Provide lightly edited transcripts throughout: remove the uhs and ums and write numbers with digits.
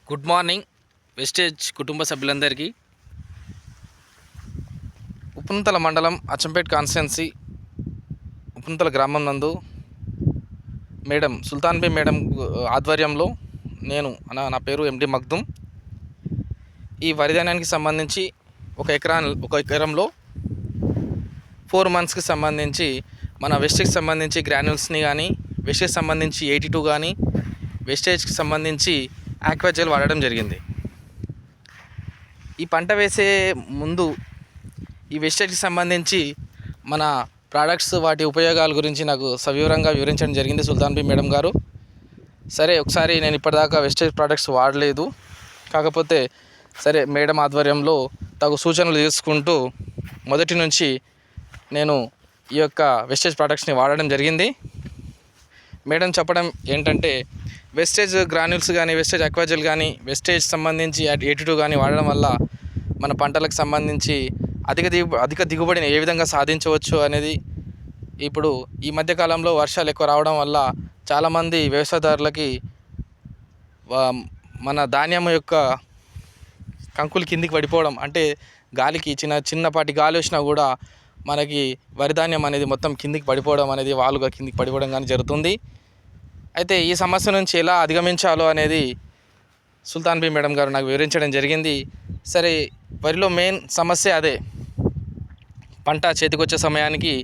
Good morning wastage కుటుంబ సభ్యులందరికీ. ఉప్పునుతల మండలం అచ్చంపేట్ కాన్స్టిట్యున్సీ ఉప్పునుతల గ్రామం నందు మేడం సుల్తాన్ బీ మేడం ఆధ్వర్యంలో నా పేరు ఎండి మగ్దుమ్. ఈ వరిధాన్యానికి సంబంధించి ఒక ఎకరంలో 4 monthsకి సంబంధించి మన వెస్టేజ్కి సంబంధించి గ్రాన్యూల్స్ని కానీ, వెస్టేజ్ సంబంధించి 82 కానీ, వెస్టేజ్కి సంబంధించి ఆక్వాజెల్ వాడడం జరిగింది. ఈ పంట వేసే ముందు ఈ వెస్టేజ్కి సంబంధించి మన ప్రోడక్ట్స్, వాటి ఉపయోగాల గురించి నాకు సవివరంగా వివరించడం జరిగింది సుల్తాన్ బీ మేడం గారు. సరే, ఒకసారి నేను ఇప్పటిదాకా వెస్టేజ్ ప్రోడక్ట్స్ వాడలేదు, కాకపోతే సరే మేడం ఆధ్వర్యంలో తగు సూచనలు తీసుకుంటూ మొదటి నుంచి నేను ఈ యొక్క వెస్టేజ్ ప్రోడక్ట్స్ని వాడడం జరిగింది. మేడం చెప్పడం ఏంటంటే, వెస్టేజ్ గ్రాన్యూల్స్ కానీ, వెస్టేజ్ అక్వాజెల్ కానీ, వెస్టేజ్ సంబంధించి 82 కానీ వాడడం వల్ల మన పంటలకు సంబంధించి అధిక దిగుబడిని ఏ విధంగా సాధించవచ్చు అనేది ఇప్పుడు ఈ మధ్యకాలంలో వర్షాలు ఎక్కువ రావడం వల్ల చాలామంది వ్యవసాయదారులకి మన ధాన్యం యొక్క కంకులు కిందికి పడిపోవడం, అంటే గాలికి చిన్నపాటి గాలి వచ్చినా కూడా మనకి వరి ధాన్యం అనేది మొత్తం కిందికి పడిపోవడం అనేది, వాలుగా కిందికి పడిపోవడం కానీ జరుగుతుంది. అయితే ఈ సమస్య నుంచి ఎలా అధిగమించాలో అనేది సుల్తాన్ బీ మేడం గారు నాకు వివరించడం జరిగింది. సరే, వరిలో మెయిన్ సమస్య అదే. పంట చేతికొచ్చే సమయానికి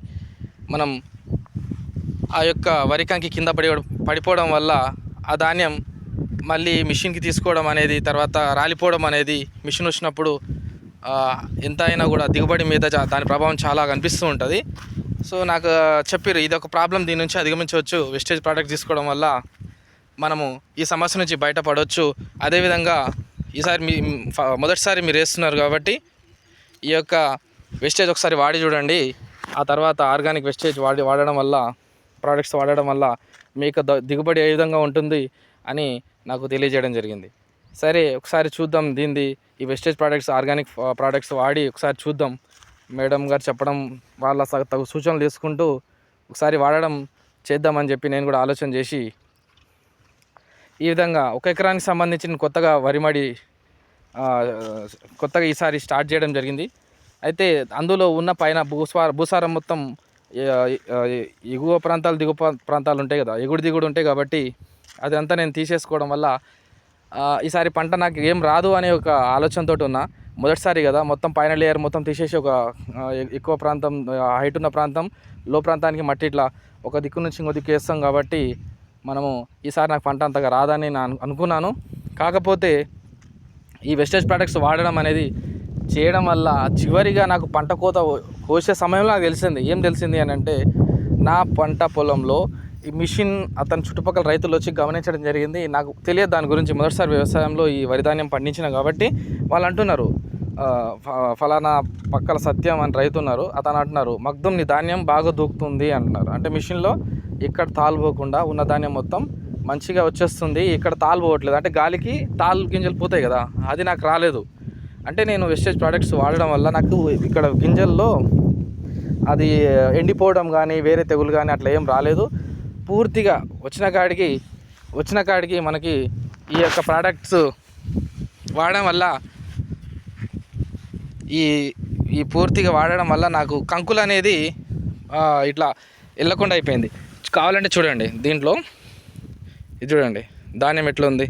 మనం ఆ యొక్క వరి కంకి కింద పడిపోవడం వల్ల ఆ ధాన్యం మళ్ళీ మిషన్కి తీసుకోవడం అనేది, తర్వాత రాలిపోవడం అనేది, మిషన్ వచ్చినప్పుడు ఎంత అయినా కూడా దిగుబడి మీద దాని ప్రభావం చాలా కనిపిస్తూ ఉంటుంది. సో నాకు చెప్పారు, ఇది ఒక ప్రాబ్లం, దీని నుంచి అధిగమించవచ్చు, వెస్టేజ్ ప్రోడక్ట్ తీసుకోవడం వల్ల మనము ఈ సమస్య నుంచి బయటపడవచ్చు. అదేవిధంగా ఈసారి మొదటిసారి మీరు వేస్తున్నారు కాబట్టి ఈ యొక్క వెస్టేజ్ ఒకసారి వాడి చూడండి. ఆ తర్వాత ఆర్గానిక్ వెస్టేజ్ వాడడం వల్ల, ప్రోడక్ట్స్ వాడడం వల్ల మీకు దిగుబడి ఏ విధంగా ఉంటుంది అని నాకు తెలియజేయడం జరిగింది. సరే, ఒకసారి చూద్దాం ఈ వెస్టేజ్ ప్రోడక్ట్స్, ఆర్గానిక్ ప్రోడక్ట్స్ వాడి ఒకసారి చూద్దాం. మేడం గారు చెప్పడం వాళ్ళ తగు సూచనలు తీసుకుంటూ ఒకసారి వాడడం చేద్దామని చెప్పి నేను కూడా ఆలోచన చేసి ఈ విధంగా 1 ఎకరానికి సంబంధించి కొత్తగా వరిమడి కొత్తగా ఈసారి స్టార్ట్ చేయడం జరిగింది. అయితే అందులో ఉన్న పైన భూసారం మొత్తం ఎగువ ప్రాంతాలు, దిగువ ప్రాంతాలు ఉంటాయి కదా, ఎగుడు దిగుడు ఉంటాయి కాబట్టి అదంతా నేను తీసేసుకోవడం వల్ల ఈసారి పంట నాకు ఏం రాదు అనే ఒక ఆలోచనతో ఉన్నా. మొదటిసారి కదా, మొత్తం పైన లేయర్ మొత్తం తీసేసి ఒక ఎక్కువ ప్రాంతం, హైట్ ఉన్న ప్రాంతం, లో ప్రాంతానికి మట్టి ఇట్లా ఒక దిక్కు నుంచి ఇంకో దిక్కు వేస్తాం కాబట్టి మనము ఈసారి నాకు పంట అంతగా రాదని నేను అనుకున్నాను. కాకపోతే ఈ వెస్టేజ్ ప్రోడక్ట్స్ వాడడం అనేది చేయడం వల్ల చివరిగా నాకు పంట కోసే సమయంలో నాకు ఏం తెలిసింది అని అంటే, నా పంట పొలంలో ఈ మిషన్ అతని చుట్టుపక్కల రైతులు వచ్చి గమనించడం జరిగింది. నాకు తెలియదు దాని గురించి, మొదటిసారి వ్యవసాయంలో ఈ వరి ధాన్యం పండించిన కాబట్టి వాళ్ళు అంటున్నారు, ఫలానా పక్కల సత్యం అని రైతు ఉన్నారు, అతను అంటున్నారు, మగ్దుమ్ నీ ధాన్యం బాగా దూకుతుంది అంటున్నారు. అంటే మిషన్లో ఇక్కడ తాలుపోకుండా ఉన్న ధాన్యం మొత్తం మంచిగా వచ్చేస్తుంది, ఇక్కడ తాలుపోవట్లేదు, అంటే గాలికి తాలు గింజలు పోతాయి కదా, అది నాకు రాలేదు. అంటే నేను వెస్టేజ్ ప్రోడక్ట్స్ వాడడం వల్ల నాకు ఇక్కడ గింజల్లో అది ఎండిపోవడం కానీ, వేరే తెగులు కానీ అట్లా ఏం రాలేదు. పూర్తిగా వచ్చిన కాడికి మనకి ఈ యొక్క ప్రోడక్ట్స్ వాడడం వల్ల ఈ పూర్తిగా వాడడం వల్ల నాకు కంకులు అనేది ఇట్లా వెళ్ళకుండా అయిపోయింది. కావాలంటే చూడండి, దీంట్లో ఇది చూడండి, ధాన్యం ఎట్లా ఉంది,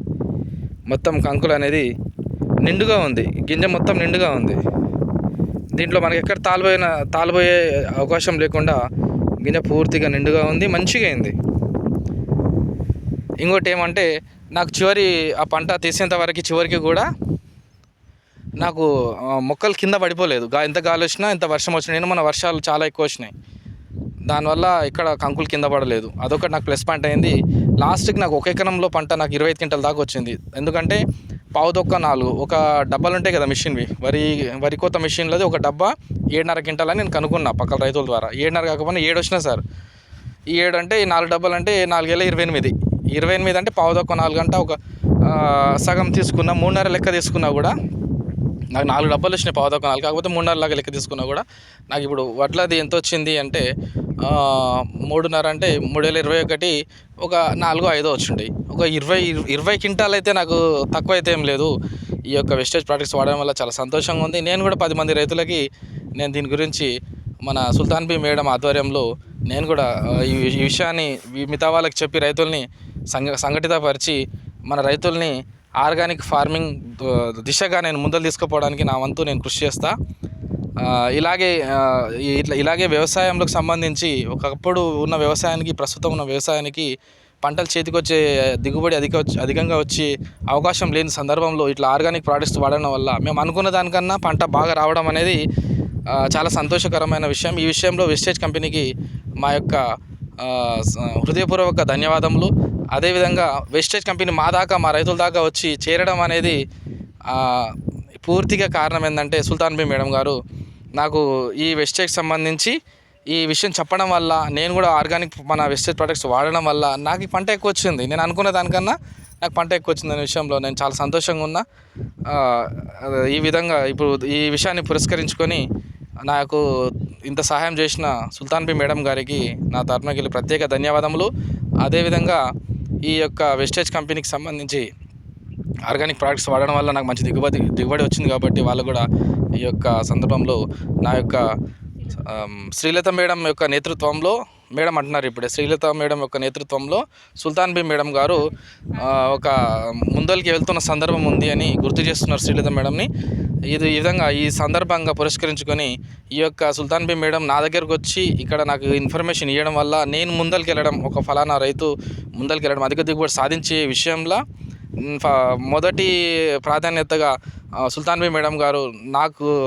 మొత్తం కంకులు అనేది నిండుగా ఉంది, గింజ మొత్తం నిండుగా ఉంది. దీంట్లో మనకి ఎక్కడ తాళబోయే అవకాశం లేకుండా గింజ పూర్తిగా నిండుగా ఉంది, మంచిగా అయింది. ఇంకోటి ఏమంటే, నాకు ఆ పంట తీసేంత వరకు చివరికి కూడా నాకు మొక్కలు కింద పడిపోలేదు. ఎంత గాలి వచ్చినా, ఎంత వర్షం వచ్చినా, మన వర్షాలు చాలా ఎక్కువ వచ్చినాయి, దానివల్ల ఇక్కడ కంకులు కింద పడలేదు. అదొకటి నాకు ప్లస్ పాయింట్ అయింది. లాస్ట్కి నాకు 1 ఎకరంలో పంట నాకు 25 క్వింటల్ దాకా వచ్చింది. ఎందుకంటే పావుతొక్క 4 ఒక డబ్బాలు ఉంటాయి కదా మిషన్వి, వరి కోత మిషన్లది ఒక డబ్బా 7.5 క్వింటల్ అని నేను కనుక్కున్నా పక్కల రైతుల ద్వారా. 7.5 కాకపోయినా 7 వచ్చినా సార్, ఈ 7 అంటే 4 డబ్బాలు అంటే 4 ఏళ్ళ 28 అంటే పావుతొక్క 4 గంట ఒక సగం తీసుకున్నా, 3.5 లెక్క తీసుకున్నా కూడా నాకు 4 డబ్బాలు వచ్చినాయి పావుతక్కువ 4, కాకపోతే 3.5 లాగా లెక్క తీసుకున్నా కూడా నాకు ఇప్పుడు వడ్లది ఎంత వచ్చింది అంటే 3.5 అంటే 3021 ఒక 4-5 వచ్చింటాయి. ఒక 20 క్వింటాలు అయితే నాకు తక్కువ అయితే ఏం లేదు. ఈ యొక్క వెస్టేజ్ ప్రోడక్ట్స్ వాడడం వల్ల చాలా సంతోషంగా ఉంది. నేను కూడా 10 మంది రైతులకి నేను దీని గురించి మన సుల్తాన్ బి మేడం ఆధ్వర్యంలో నేను కూడా ఈ విషయాన్ని మిగతా వాళ్ళకి చెప్పి రైతుల్ని సంఘటితపరిచి మన రైతుల్ని ఆర్గానిక్ ఫార్మింగ్ దిశగా నేను ముందలు తీసుకుపోవడానికి నా వంతు నేను కృషి చేస్తా. ఇలాగే వ్యవసాయంలోకి సంబంధించి ఒకప్పుడు ఉన్న వ్యవసాయానికి ప్రస్తుతం ఉన్న వ్యవసాయానికి పంటలు చేతికొచ్చే దిగుబడి అధికంగా వచ్చి అవకాశం లేని సందర్భంలో ఇట్లా ఆర్గానిక్ ప్రోడక్ట్స్ వాడడం వల్ల మేము అనుకున్న దానికన్నా పంట బాగా రావడం అనేది చాలా సంతోషకరమైన విషయం. ఈ విషయంలో వెస్టేజ్ కంపెనీకి మా యొక్క హృదయపూర్వక ధన్యవాదములు. అదేవిధంగా వెస్టేజ్ కంపెనీ మా రైతుల దాకా వచ్చి చేరడం అనేది పూర్తిగా కారణం ఏంటంటే సుల్తాన్ బి మేడం గారు నాకు ఈ వెస్టేజ్కి సంబంధించి ఈ విషయం చెప్పడం వల్ల నేను కూడా ఆర్గానిక్ మన వెస్టేజ్ ప్రొడక్ట్స్ వాడడం వల్ల నాకు ఈ పంట ఎక్కువ వచ్చింది. నేను అనుకున్న దానికన్నా నాకు పంట ఎక్కువ వచ్చింది అనే విషయంలో నేను చాలా సంతోషంగా ఉన్నా. ఈ విధంగా ఇప్పుడు ఈ విషయాన్ని పురస్కరించుకొని నాకు ఇంత సహాయం చేసిన సుల్తాన్ బి మేడం గారికి నా తరపున ప్రత్యేక ధన్యవాదములు. అదేవిధంగా ఈ యొక్క వెస్టేజ్ కంపెనీకి సంబంధించి ఆర్గానిక్ ప్రోడక్ట్స్ వాడడం వల్ల నాకు మంచి దిగుబడి వచ్చింది కాబట్టి వాళ్ళు కూడా ఈ యొక్క సందర్భంలో నా యొక్క శ్రీలత మేడం యొక్క నేతృత్వంలో మేడం అంటున్నారు ఇప్పుడే శ్రీలత మేడం యొక్క నేతృత్వంలో సుల్తాన్ బి మేడం గారు ఒక ముందరికి వెళ్తున్న సందర్భం ఉంది అని గుర్తు చేస్తున్నారు శ్రీలత మేడంని. ఈ విధంగా ఈ సందర్భంగా పురస్కరించుకొని ఈ యొక్క సుల్తాన్ బి మేడం నా దగ్గరకు వచ్చి ఇక్కడ నాకు ఇన్ఫర్మేషన్ ఇవ్వడం వల్ల నేను ముందరికి వెళ్ళడం, ఒక ఫలానా రైతు ముందరికి వెళ్ళడం, అధిక దిగుబడి సాధించే విషయంలో మొదటి ప్రాధాన్యతగా సుల్తాన్ బి మేడం గారు నాకు